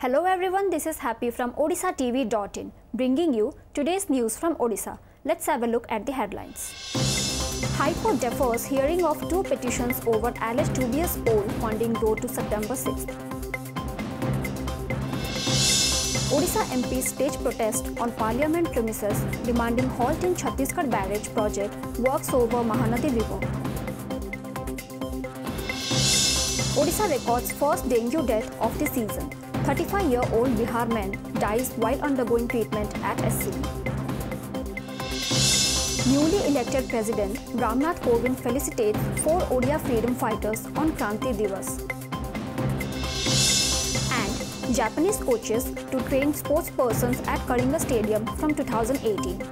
Hello everyone, this is Happy from Odishatv.in, bringing you today's news from Odisha. Let's have a look at the headlines. High Court defers hearing of two petitions over alleged dubious poll funding go to September 6th. Odisha MP stage protest on Parliament premises demanding halt in Chhattisgarh barrage project works over Mahanadi River. Odisha records first dengue death of the season. 35-year-old Bihar man dies while undergoing treatment at SCB. Newly elected President Ramnath Kovind felicitates 4 Odia freedom fighters on Kranti Divas. And Japanese coaches to train sports persons at Kalinga Stadium from 2018.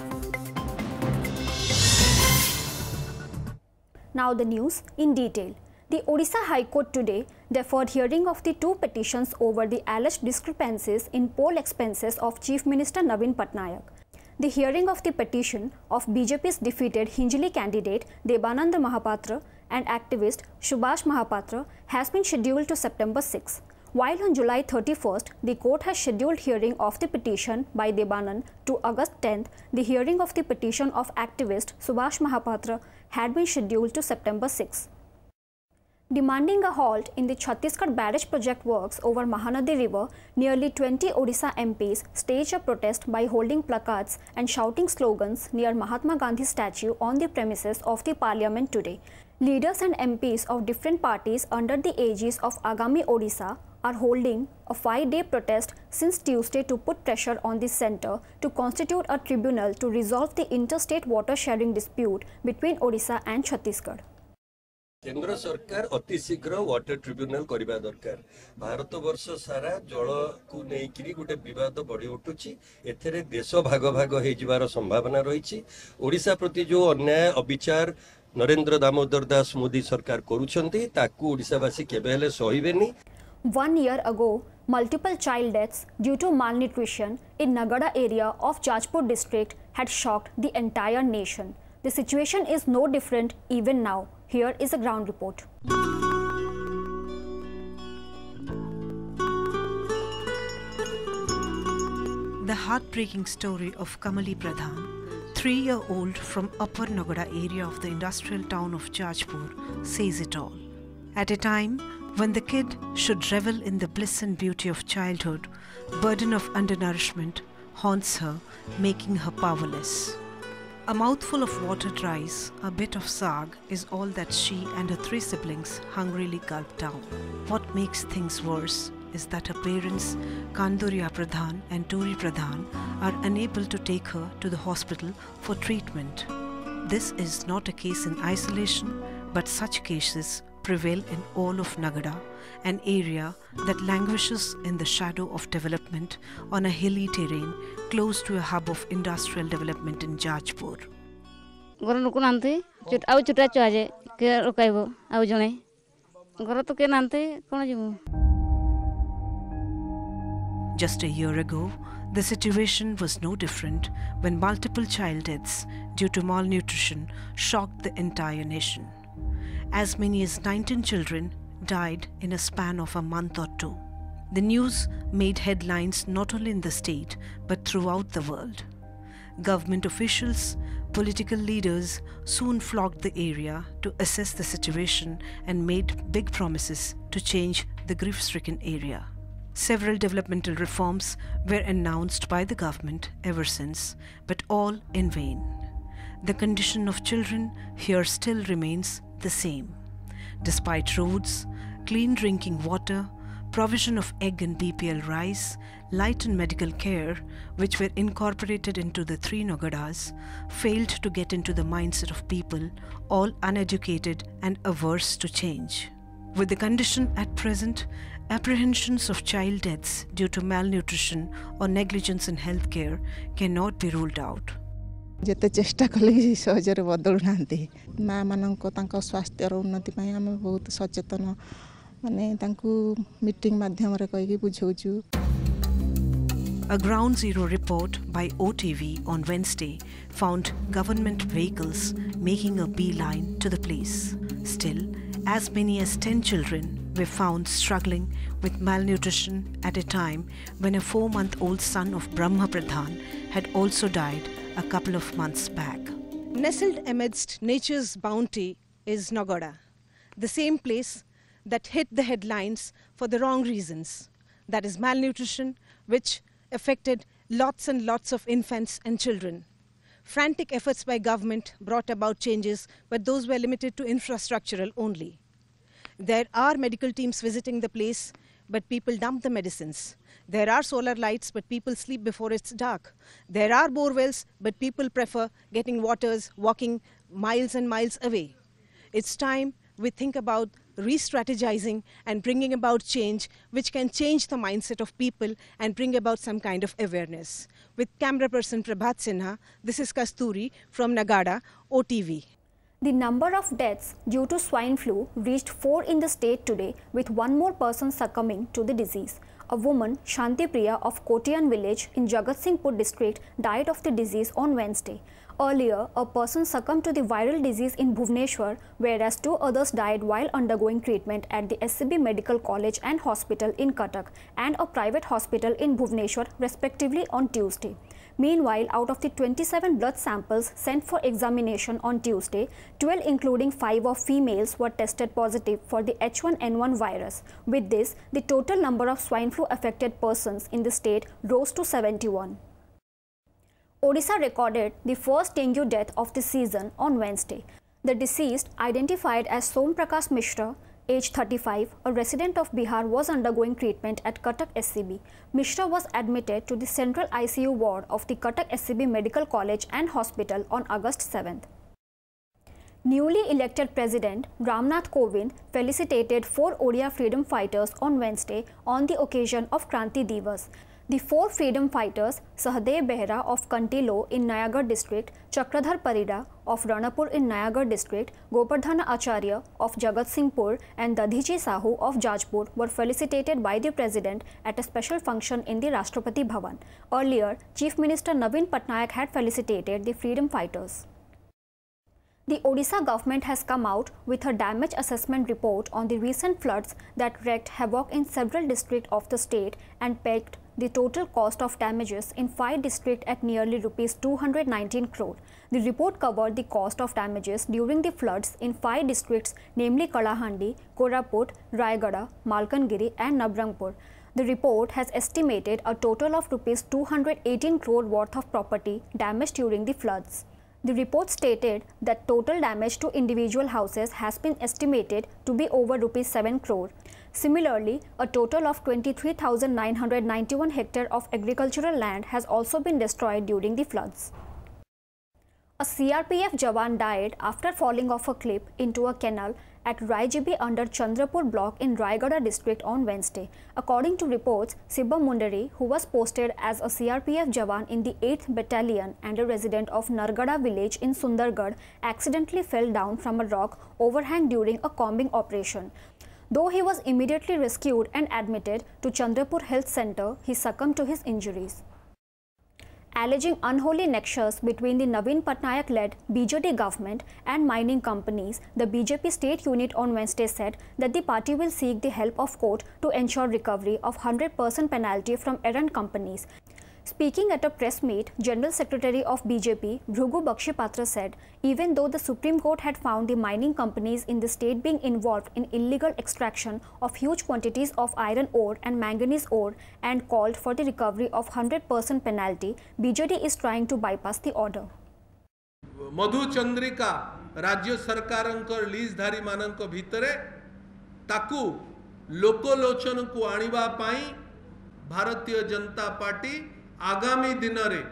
Now the news in detail. The Odisha High Court today deferred hearing of the two petitions over the alleged discrepancies in poll expenses of Chief Minister Naveen Patnaik. The hearing of the petition of BJP's defeated Hinjli candidate Debananda Mahapatra and activist Subhash Mahapatra has been scheduled to September 6. While on July 31st, the court has scheduled hearing of the petition by Debanand to August 10th, the hearing of the petition of activist Subhash Mahapatra had been scheduled to September 6. Demanding a halt in the Chhattisgarh barrage project works over Mahanadi River, nearly 20 Odisha MPs staged a protest by holding placards and shouting slogans near Mahatma Gandhi statue on the premises of the Parliament today. Leaders and MPs of different parties under the aegis of Agami Odisha are holding a 5-day protest since Tuesday to put pressure on the centre to constitute a tribunal to resolve the interstate water sharing dispute between Odisha and Chhattisgarh. केंद्र सरकार अति शीघ्र water tribunal करबा दरकार। भारत वर्ष सारा जल को नेकिरी गोटे विवाद बढ़ी उठुची। एथरे देश भाग भाग हो जिवार संभावना रही। ओडिशा प्रति जो अन्याय अविचार नरेंद्र दामोदर दास मोदी सरकार करूछंती ताकू ओडिशावासी केबे हेले सहिबेनी। 1 year ago, multiple child deaths due to malnutrition in Nagada area of Jajpur district had shocked the entire nation. The situation is no different even now. Here is a ground report. The heartbreaking story of Kamali Pradhan, 3-year-old from Upper Nagada area of the industrial town of Jajpur, says it all. At a time when the kid should revel in the bliss and beauty of childhood, burden of undernourishment haunts her, making her powerless. A mouthful of water dries, a bit of saag is all that she and her 3 siblings hungrily gulp down. What makes things worse is that her parents, Kanduria Pradhan and Turi Pradhan, are unable to take her to the hospital for treatment. This is not a case in isolation, but such cases prevail in all of Nagada, an area that languishes in the shadow of development on a hilly terrain close to a hub of industrial development in Jajpur. Just a year ago, the situation was no different when multiple child deaths due to malnutrition shocked the entire nation. As many as 19 children died in a span of a month or 2. The news made headlines not only in the state but throughout the world. Government officials, political leaders soon flocked the area to assess the situation and made big promises to change the grief-stricken area. Several developmental reforms were announced by the government ever since, but all in vain. The condition of children here still remains the same. Despite roads, clean drinking water, provision of egg and BPL rice, light and medical care, which were incorporated into the 3 Nagadas, failed to get into the mindset of people, all uneducated and averse to change. With the condition at present, apprehensions of child deaths due to malnutrition or negligence in healthcare cannot be ruled out. जेते चेष्टा कले सहजरे बदलु नांती माँ माननको तांको स्वास्थ्यर उन्नति पई हम बहुत सचेतन माने तांको मीटिंग माध्यम रे कहि बुझौछु. A ground zero report by OTV on Wednesday found government vehicles making a beeline to the place. Still, as many as 10 children were found struggling with malnutrition at a time when a 4-month-old son of Brahma Pradhan had also died a couple of months back. Nestled amidst nature's bounty is Nagada, the same place that hit the headlines for the wrong reasons. That is malnutrition, which affected lots and lots of infants and children. Frantic efforts by government brought about changes, but those were limited to infrastructural only. There are medical teams visiting the place, but people dump the medicines. There are solar lights, but people sleep before it's dark. There are bore wells, but people prefer getting waters walking miles and miles away. It's time we think about re-strategizing and bringing about change, which can change the mindset of people and bring about some kind of awareness. With camera person Prabhat Sinha, this is Kasturi from Nagada, OTV. The number of deaths due to swine flu reached 4 in the state today, with one more person succumbing to the disease. A woman, Shanti Priya of Kotiyan village in Jagatsinghpur district, died of the disease on Wednesday. Earlier, a person succumbed to the viral disease in Bhubaneswar, whereas 2 others died while undergoing treatment at the SCB Medical College and Hospital in Cuttack and a private hospital in Bhubaneswar, respectively, on Tuesday. Meanwhile, out of the 27 blood samples sent for examination on Tuesday, 12 including 5 of females were tested positive for the H1N1 virus. With this, the total number of swine flu affected persons in the state rose to 71. Odisha recorded the first dengue death of the season on Wednesday. The deceased, identified as Som Prakash Mishra, age 35, a resident of Bihar, was undergoing treatment at Cuttack SCB. Mishra was admitted to the central ICU ward of the Cuttack SCB Medical College and Hospital on August 7th. Newly elected President Ramnath Kovind felicitated 4 Odia freedom fighters on Wednesday on the occasion of Kranti Divas. The 4 freedom fighters, Sahadev Behra of Kantilo in Nayagarh district, Chakradhar Parida of Ranapur in Nayagarh district, Gopardhana Acharya of Jagatsinghpur and Dadhichi Sahu of Jajpur were felicitated by the President at a special function in the Rashtrapati Bhavan. Earlier, Chief Minister Navin Patnaik had felicitated the freedom fighters. The Odisha government has come out with a damage assessment report on the recent floods that wreaked havoc in several districts of the state and pegged the total cost of damages in 5 districts at nearly Rs 219 crore. The report covered the cost of damages during the floods in 5 districts, namely Kalahandi, Koraput, Rayagada, Malkangiri and Nabrangpur. The report has estimated a total of Rs 218 crore worth of property damaged during the floods. The report stated that total damage to individual houses has been estimated to be over Rs 7 crore. Similarly, a total of 23,991 hectares of agricultural land has also been destroyed during the floods. A CRPF Jawan died after falling off a cliff into a canal at Raijibi under Chandrapur block in Rayagada district on Wednesday. According to reports, Sibba Mundari, who was posted as a CRPF Jawan in the 8th Battalion and a resident of Nargada village in Sundargarh, accidentally fell down from a rock overhang during a combing operation. Though he was immediately rescued and admitted to Chandrapur Health Center, he succumbed to his injuries. Alleging unholy nexus between the Navin Patnaik-led BJP government and mining companies, the BJP state unit on Wednesday said that the party will seek the help of court to ensure recovery of 100% penalty from errant companies. Speaking at a press meet, General Secretary of BJP, Bhrugu Bakshipatra said, even though the Supreme Court had found the mining companies in the state being involved in illegal extraction of huge quantities of iron ore and manganese ore and called for the recovery of 100% penalty, BJD is trying to bypass the order. मधु चंद्रिका राज्य सरकारंकर लीजधारी मानक भितरे ताकू लोकलोचन को आनिबा पाई Bharatiya Janata party आगामी दिन रे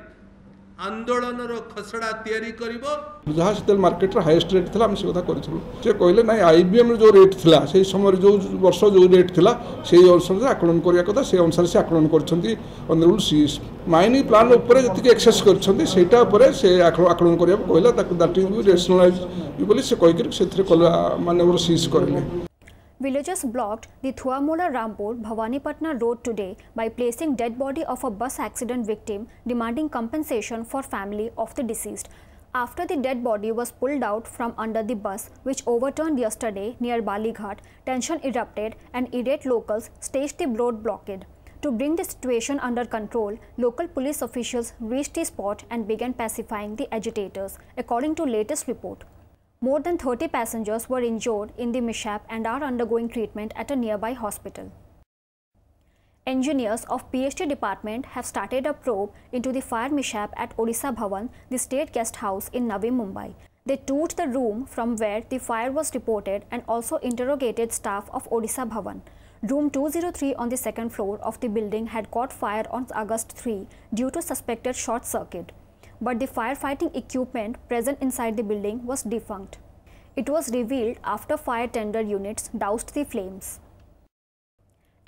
आंदोलन रो खसड़ा तैयारी करिवो जहाँ से मार्केट रे हाईएस्ट रेट थिला हम से कथा करछलु से कहले नाही आईबीएम रे जो रेट थिला से समय जो वर्ष जो रेट थिला से अनुसार आकलन करिया कथा से अनुसार से आकलन करछंती ऑनरेबल सीएस माइनिंग प्लान ऊपर जति एक्सेस करछंती सेटा ऊपर से आकलन करिया कहले ताकू दैट इज रेशनलाइज बोली से कहि के सेथरे माने सीज करले. Villagers blocked the Thuamola Rampur Bhawanipatna road today by placing dead body of a bus accident victim, demanding compensation for family of the deceased. After the dead body was pulled out from under the bus, which overturned yesterday near Balighat, tension erupted and irate locals staged the road blockade. To bring the situation under control, local police officials reached the spot and began pacifying the agitators, according to latest report. More than 30 passengers were injured in the mishap and are undergoing treatment at a nearby hospital. Engineers of PhD department have started a probe into the fire mishap at Odisha Bhavan, the state guest house in Navi Mumbai. They toured the room from where the fire was reported and also interrogated staff of Odisha Bhavan. Room 203 on the second floor of the building had caught fire on August 3 due to suspected short circuit. But the firefighting equipment present inside the building was defunct. It was revealed after fire tender units doused the flames.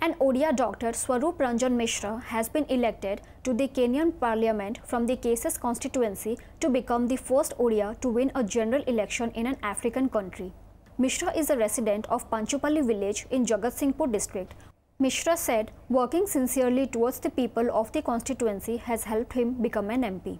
An Odia doctor, Swarup Ranjan Mishra, has been elected to the Kenyan parliament from the Cases constituency to become the first Odia to win a general election in an African country. Mishra is a resident of Panchupalli village in Jagatsinghpur district. Mishra said working sincerely towards the people of the constituency has helped him become an MP.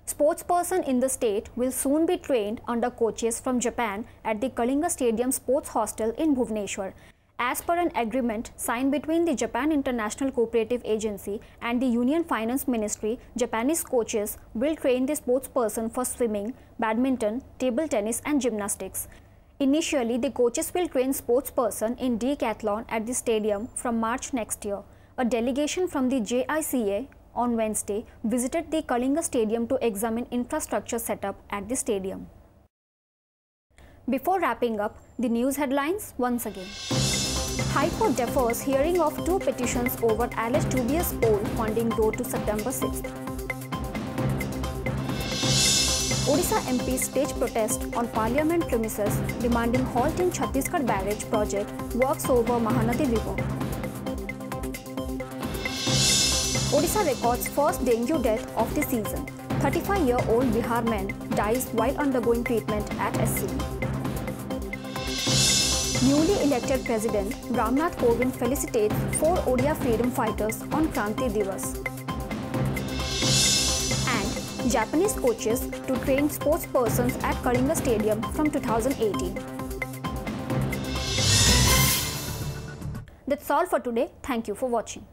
Sportsperson in the state will soon be trained under coaches from Japan at the Kalinga Stadium Sports Hostel in Bhubaneswar. As per an agreement signed between the Japan International Cooperative Agency and the Union Finance Ministry, Japanese coaches will train the sportsperson for swimming, badminton, table tennis and gymnastics. Initially, the coaches will train sportsperson in decathlon at the stadium from March next year. A delegation from the JICA on Wednesday visited the Kalinga Stadium to examine infrastructure setup at the stadium. Before wrapping up, the news headlines once again. High Court defers hearing of 2 petitions over alleged dubious poll funding road to September 6th. Odisha MP stage protest on parliament premises demanding halt in Chhattisgarh barrage project works over Mahanadi River. Odisha records first dengue death of the season. 35-year-old Bihar man dies while undergoing treatment at SCB. Newly elected President Ramnath Kovind felicitates 4 Odia freedom fighters on Kranti Divas. And Japanese coaches to train sportspersons at Kalinga Stadium from 2018. That's all for today. Thank you for watching.